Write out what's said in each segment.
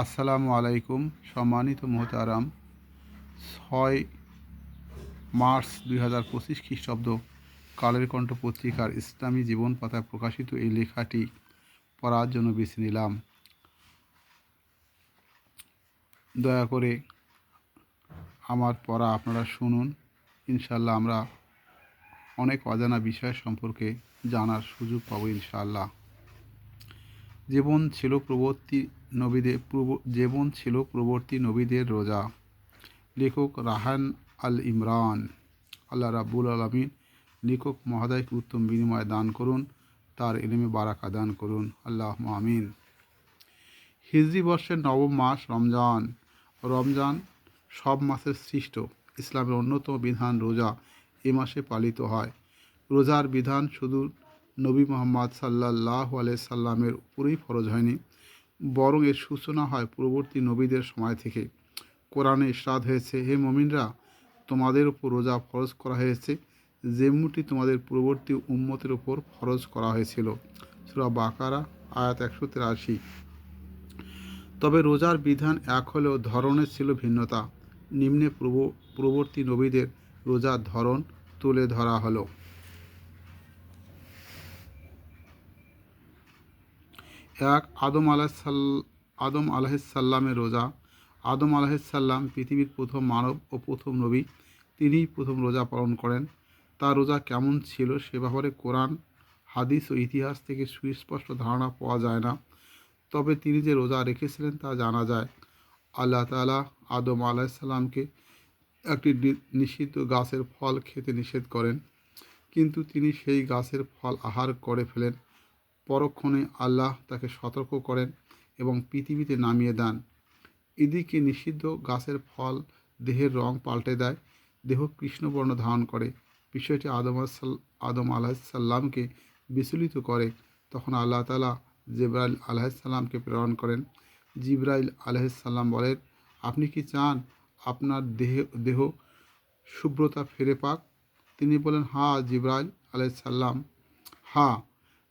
আসসালামু আলাইকুম। সম্মানিত মোহতারাম, 6 মার্চ 2025 খ্রিস্টাব্দ কালের কণ্ঠ পত্রিকার ইসলামী জীবন পাতায় প্রকাশিত এই লেখাটি পড়ার জন্য বেছে নিলাম। দয়া করে আমার পড়া আপনারা শুনুন। ইনশাল্লাহ আমরা অনেক অজানা বিষয় সম্পর্কে জানার সুযোগ পাবো ইনশাআল্লাহ। জীবন ছিল প্রবর্তী নবীদের রোজা। লেখক রাহান আল ইমরান। আল্লাহ রাব্বুল আলামিন লেখক মহোদয়কে উত্তম বিনিময় দান করুন, তার ইলমে বারাকা দান করুন, আল্লাহ আমিন। হিজরি বর্ষের নবম মাস রমজান। রমজান সব মাসের সৃষ্ট। ইসলামের অন্যতম বিধান রোজা এ মাসে পালিত হয়। রোজার বিধান শুধু নবী মুহাম্মদ সাল্লাল্লাহু আলাইহি সাল্লামের উপরেই ফরজ হয়নি, বরং এর সূচনা হয় পূর্ববর্তী নবীদের সময় থেকে। কোরআনে ইরশাদ হয়েছে, হে মুমিনরা, তোমাদের উপর রোজা ফরজ করা হয়েছে যেমনটি তোমাদের পূর্ববর্তী উম্মতের উপর ফরজ করা হয়েছিল। সূরা বাকারা আয়াত 183। তবে রোজার বিধান এক হলেও ধরনের ছিল ভিন্নতা। নিম্নে পূর্ববর্তী নবীদের রোজার ধরন তুলে ধরা হলো। এক, আদম আলাইহিসসালামের রোজা। আদম আলাইহিসসালাম পৃথিবীর প্রথম মানব ও প্রথম নবী। তিনিই প্রথম রোজা পালন করেন। তার রোজা কেমন ছিল সে ব্যাপারে কোরআন, হাদিস ও ইতিহাস থেকে সুস্পষ্ট ধারণা পাওয়া যায় না। তবে তিনি যে রোজা রেখেছিলেন তা জানা যায়। আল্লাহ তাআলা আদম আলাইহিসসালামকে একটি নিষিদ্ধ গাছের ফল খেতে নিষেধ করেন, কিন্তু তিনি সেই গাছের ফল আহার করে ফেলেন। পরক্ষণে আল্লাহ তাকে সতর্ক করেন এবং পৃথিবীতে নামিয়ে দেন। এদিকে নিষিদ্ধ গাছের ফল দেহের রং পাল্টে দেয়, দেহ কৃষ্ণবর্ণ ধারণ করে। বিষয়টি আদম আলাইহিসসালামকে বিচলিত করে। তখন আল্লাহ তাআলা জিবরাইল আলাইহিসসালামকে প্রেরণ করেন। জিবরাইল আলাইহিসসালাম বলেন, আপনি কি চান আপনার দেহ শুভ্রতা ফিরে পাক? তিনি বলেন, হ্যাঁ জিবরাইল আলাইহিসসালাম, হ্যাঁ।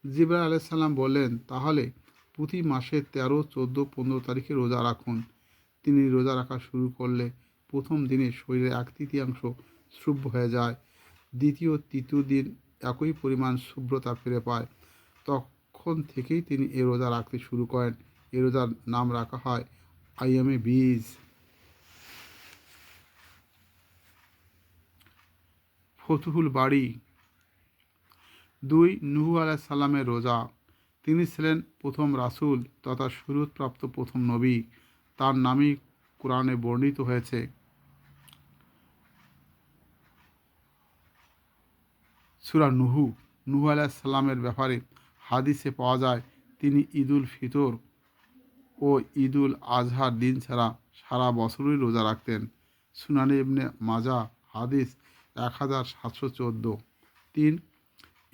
জিবরাইল আলাইহিসসালাম বললেন, তাহলে প্রতি মাসে 13, 14, 15 তারিখে রোজা রাখুন। তিনি রোজা রাখা শুরু করলে প্রথম দিনে শরীরের 1/3 শুভ্র হয়ে যায়। দ্বিতীয়, তৃতীয় দিন একই পরিমাণ শুভ্রতা ফিরে পায়। তখন থেকেই তিনি এ রোজা রাখতে শুরু করেন। এ রোজার নাম রাখা হয় আইয়ামে বীজ। ফতুহুল বাড়ি। 2, নূহ আলাইহিস সালামের রোজা। তিনি ছিলেন প্রথম রাসূল তথা শরীয়তপ্রাপ্ত প্রথম নবী। তার নামই কোরআনে বর্ণিত হয়েছে। সূরা নূহ আলাইহিস সালামের ব্যাপারে হাদিসে পাওয়া যায়, তিনি ঈদুল ফিতর ও ঈদুল আজহার দিন ছাড়া সারা বছরই রোজা রাখতেন। সুনানে ইবনে মাজাহ হাদিস 1714। 3,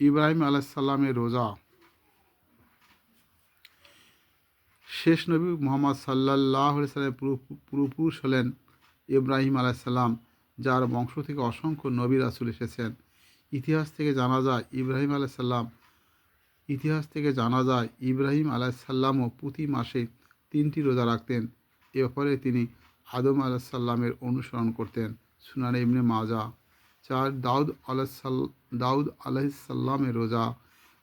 ইব্রাহিম আলাইহিস সালামের রোজা। শেষ নবী মুহাম্মদ সাল্লাল্লাহু আলাইহি সাল্লামের পূর্বপুরুষ হলেন ইব্রাহিম আলাইহিস সালাম, যার বংশ থেকে অসংখ্য নবী রাসূল এসেছেন। ইতিহাস থেকে জানা যায় ইব্রাহিম আলাইহিস সালামও প্রতি মাসে 3টি রোজা রাখতেন। এ ব্যাপারে তিনি আদম আলাইহিস সালামের অনুসরণ করতেন। সুনানে ইবনে মাজাহ। 4, দাউদ আলাইহিস সালামের রোজা।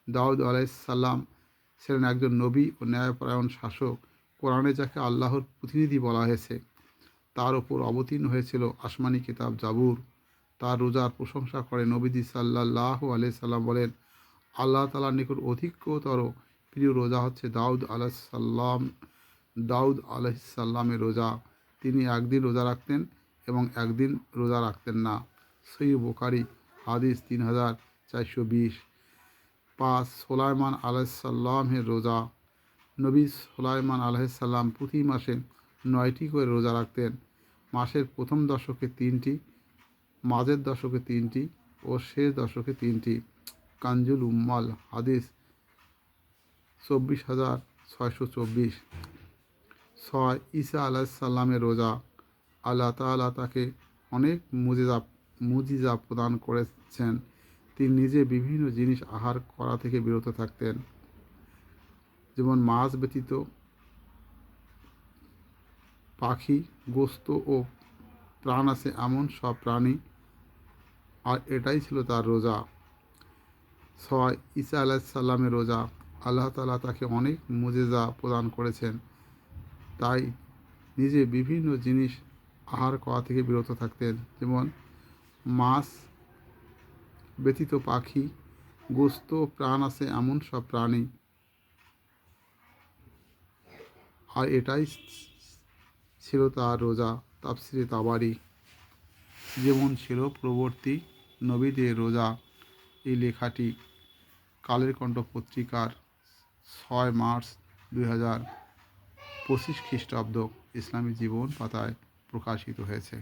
দাউদ আলাইহিস সালাম ছিলেন একজন নবী ও ন্যায়পরায়ণ শাসক। কোরআনে যাকে আল্লাহর প্রতিনিধি বলা হয়েছে, তার ওপর অবতীর্ণ হয়েছিল আসমানি কিতাব জাবুর। তার রোজার প্রশংসা করে নবীজি সাল্লাল্লাহু আলাইহি সাল্লাম বলেন, আল্লাহ তাআলার নিকট অধিকতর প্রিয় রোজা হচ্ছে দাউদ আলাইহিস সালামের রোজা। তিনি একদিন রোজা রাখতেন এবং একদিন রোজা রাখতেন না। সহিহ বুখারী হাদিস 3420। 5, সুলাইমান আলাইহিস সালামের রোজা। নবী সুলাইমান আলাইহিস সালাম প্রতি মাসে 9টি করে রোজা রাখতেন। মাসের প্রথম দশকে 3টি, মাঝের দশকে 3টি ও শেষ দশকে 3টি। কানজুল উম্মাল হাদিস 24624। 6, ঈসা আলাইহিস সালামের রোজা। আল্লাহ তাআলা তাকে অনেক মুজিজা প্রদান করেছেন। তিনি নিজে বিভিন্ন জিনিস আহার করা থেকে বিরত থাকতেন, যেমন মাছ ব্যতীত পাখি, গোস্ত ও প্রাণ আছে এমন সব প্রাণী, আর এটাই ছিল তার রোজা। 6 ঈসা আলাইসাল্লামের রোজা। আল্লাহ তাআলা তাকে অনেক মুজিজা প্রদান করেছেন, তাই নিজে বিভিন্ন জিনিস আহার করা থেকে বিরত থাকতেন, যেমন মাছ ব্যতীত পাখি, গোস্ত, প্রাণ আছে এমন সব প্রাণী, আর এটাই ছিল তার রোজা। তাফসিরে তাবারি। যেমন ছিল পূর্ববর্তী নবীদের রোজা। এই লেখাটি কালের কণ্ঠ পত্রিকার 6 মার্চ 2025 খ্রিস্টাব্দ ইসলামী জীবন পাতায় প্রকাশিত হয়েছে।